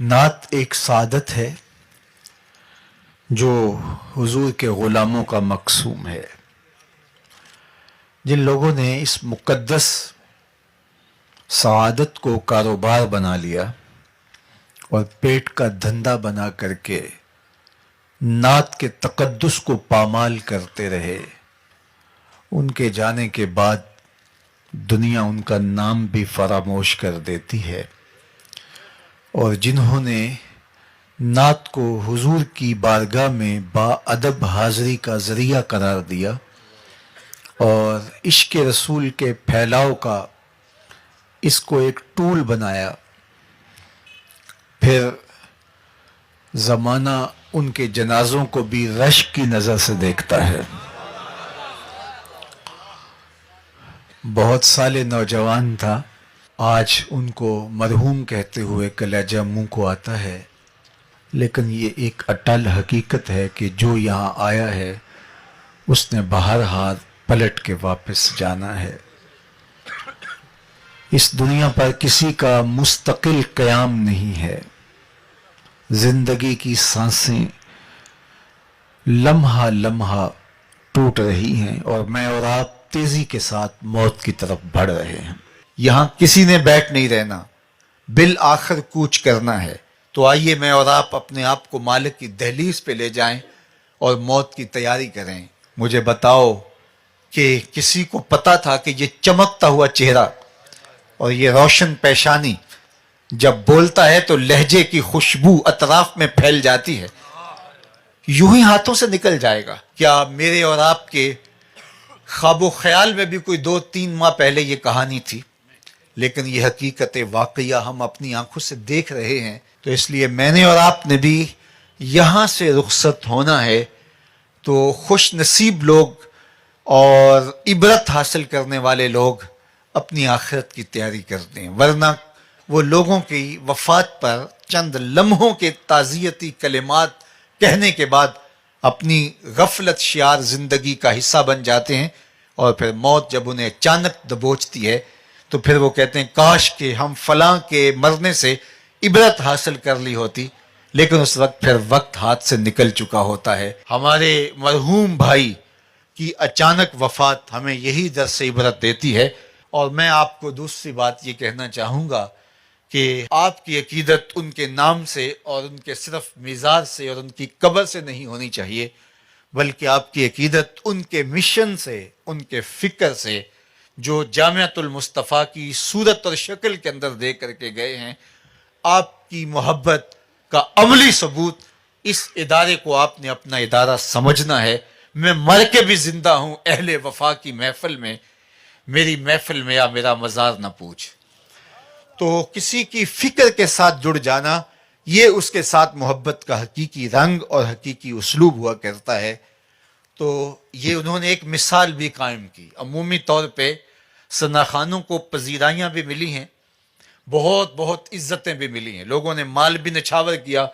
نعت ایک سعادت ہے جو حضور کے غلاموں کا مقسوم ہے. جن لوگوں نے اس مقدس سعادت کو کاروبار بنا لیا اور پیٹ کا دھندا بنا کر کے نعت کے تقدس کو پامال کرتے رہے، ان کے جانے کے بعد دنیا ان کا نام بھی فراموش کر دیتی ہے. اور جنہوں نے نعت کو حضور کی بارگاہ میں با ادب حاضری کا ذریعہ قرار دیا اور عشق رسول کے پھیلاؤ کا اس کو ایک ٹول بنایا، پھر زمانہ ان کے جنازوں کو بھی رشک کی نظر سے دیکھتا ہے. بہت سال نوجوان تھا، آج ان کو مرحوم کہتے ہوئے کلیجہ منہ کو آتا ہے، لیکن یہ ایک اٹل حقیقت ہے کہ جو یہاں آیا ہے اس نے بہرحال پلٹ کے واپس جانا ہے. اس دنیا پر کسی کا مستقل قیام نہیں ہے. زندگی کی سانسیں لمحہ لمحہ ٹوٹ رہی ہیں اور میں اور آپ تیزی کے ساتھ موت کی طرف بڑھ رہے ہیں. یہاں کسی نے بیٹھ نہیں رہنا، بالآخر کوچ کرنا ہے. تو آئیے میں اور آپ اپنے آپ کو مالک کی دہلیز پہ لے جائیں اور موت کی تیاری کریں. مجھے بتاؤ کہ کسی کو پتا تھا کہ یہ چمکتا ہوا چہرہ اور یہ روشن پیشانی جب بولتا ہے تو لہجے کی خوشبو اطراف میں پھیل جاتی ہے، یوں ہی ہاتھوں سے نکل جائے گا؟ کیا میرے اور آپ کے خواب و خیال میں بھی کوئی 2-3 ماہ پہلے یہ کہانی تھی؟ لیکن یہ حقیقت واقعہ ہم اپنی آنکھوں سے دیکھ رہے ہیں. تو اس لیے میں نے اور آپ نے بھی یہاں سے رخصت ہونا ہے. تو خوش نصیب لوگ اور عبرت حاصل کرنے والے لوگ اپنی آخرت کی تیاری کرتے ہیں، ورنہ وہ لوگوں کی وفات پر چند لمحوں کے تعزیتی کلمات کہنے کے بعد اپنی غفلت شیار زندگی کا حصہ بن جاتے ہیں، اور پھر موت جب انہیں اچانک دبوچتی ہے تو پھر وہ کہتے ہیں کاش کہ ہم فلاں کے مرنے سے عبرت حاصل کر لی ہوتی. لیکن اس وقت پھر وقت ہاتھ سے نکل چکا ہوتا ہے. ہمارے مرحوم بھائی کی اچانک وفات ہمیں یہی درس سے عبرت دیتی ہے. اور میں آپ کو دوسری بات یہ کہنا چاہوں گا کہ آپ کی عقیدت ان کے نام سے اور ان کے صرف مزار سے اور ان کی قبر سے نہیں ہونی چاہیے، بلکہ آپ کی عقیدت ان کے مشن سے، ان کے فکر سے جو جامعۃ المصطفیٰ کی صورت اور شکل کے اندر دے کر کے گئے ہیں. آپ کی محبت کا عملی ثبوت اس ادارے کو آپ نے اپنا ادارہ سمجھنا ہے. میں مر کے بھی زندہ ہوں اہل وفا کی محفل میں، میری محفل میں یا میرا مزار نہ پوچھ. تو کسی کی فکر کے ساتھ جڑ جانا، یہ اس کے ساتھ محبت کا حقیقی رنگ اور حقیقی اسلوب ہوا کرتا ہے. تو یہ انہوں نے ایک مثال بھی قائم کی. عمومی طور پہ ثنا خانوں کو پذیرائیاں بھی ملی ہیں، بہت بہت عزتیں بھی ملی ہیں، لوگوں نے مال بھی نچھاور کیا،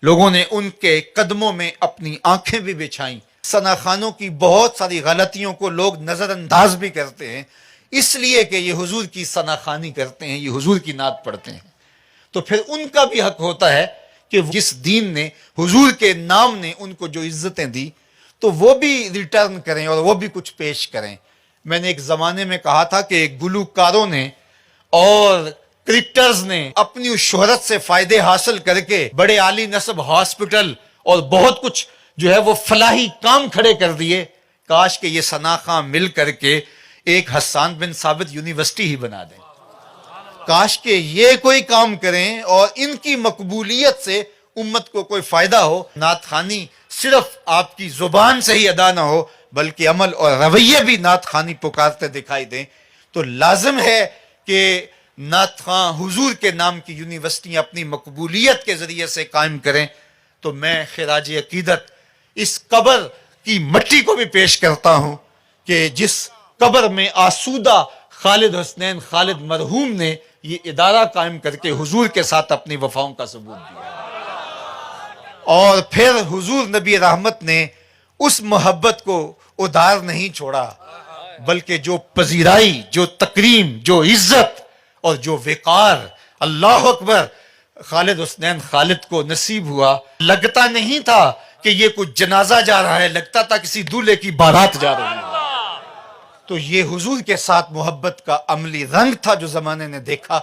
لوگوں نے ان کے قدموں میں اپنی آنکھیں بھی بچھائیں. ثنا خانوں کی بہت ساری غلطیوں کو لوگ نظر انداز بھی کرتے ہیں، اس لیے کہ یہ حضور کی ثنا خانی کرتے ہیں، یہ حضور کی نعت پڑھتے ہیں. تو پھر ان کا بھی حق ہوتا ہے کہ جس دین نے، حضور کے نام نے ان کو جو عزتیں دی تو وہ بھی ریٹرن کریں اور وہ بھی کچھ پیش کریں. میں نے ایک زمانے میں کہا تھا کہ گلوکاروں نے اور کرکٹرز نے اپنی اس شہرت سے فائدے حاصل کر کے بڑے عالی نصب ہاسپٹل اور بہت کچھ جو ہے وہ فلاحی کام کھڑے کر دیے. کاش کہ یہ ثنا خاں مل کر کے ایک حسان بن ثابت یونیورسٹی ہی بنا دیں. کاش کہ یہ کوئی کام کریں اور ان کی مقبولیت سے امت کو کوئی فائدہ ہو. نعت خوانی صرف آپ کی زبان سے ہی ادا نہ ہو بلکہ عمل اور رویے بھی نعت خوانی پکارتے دکھائی دیں. تو لازم ہے کہ نعت خواں حضور کے نام کی یونیورسٹیاں اپنی مقبولیت کے ذریعے سے قائم کریں. تو میں خراج عقیدت اس قبر کی مٹی کو بھی پیش کرتا ہوں کہ جس قبر میں آسودہ خالد حسنین خالد مرحوم نے یہ ادارہ قائم کر کے حضور کے ساتھ اپنی وفاؤں کا ثبوت دیا. اور پھر حضور نبی رحمت نے اس محبت کو ادھار نہیں چھوڑا، بلکہ جو پذیرائی، جو تکریم، جو عزت اور جو وقار، اللہ اکبر، خالد حسنین خالد کو نصیب ہوا، لگتا نہیں تھا کہ یہ کچھ جنازہ جا رہا ہے، لگتا تھا کسی دولہے کی بارات جا رہی ہے۔ تو یہ حضور کے ساتھ محبت کا عملی رنگ تھا جو زمانے نے دیکھا۔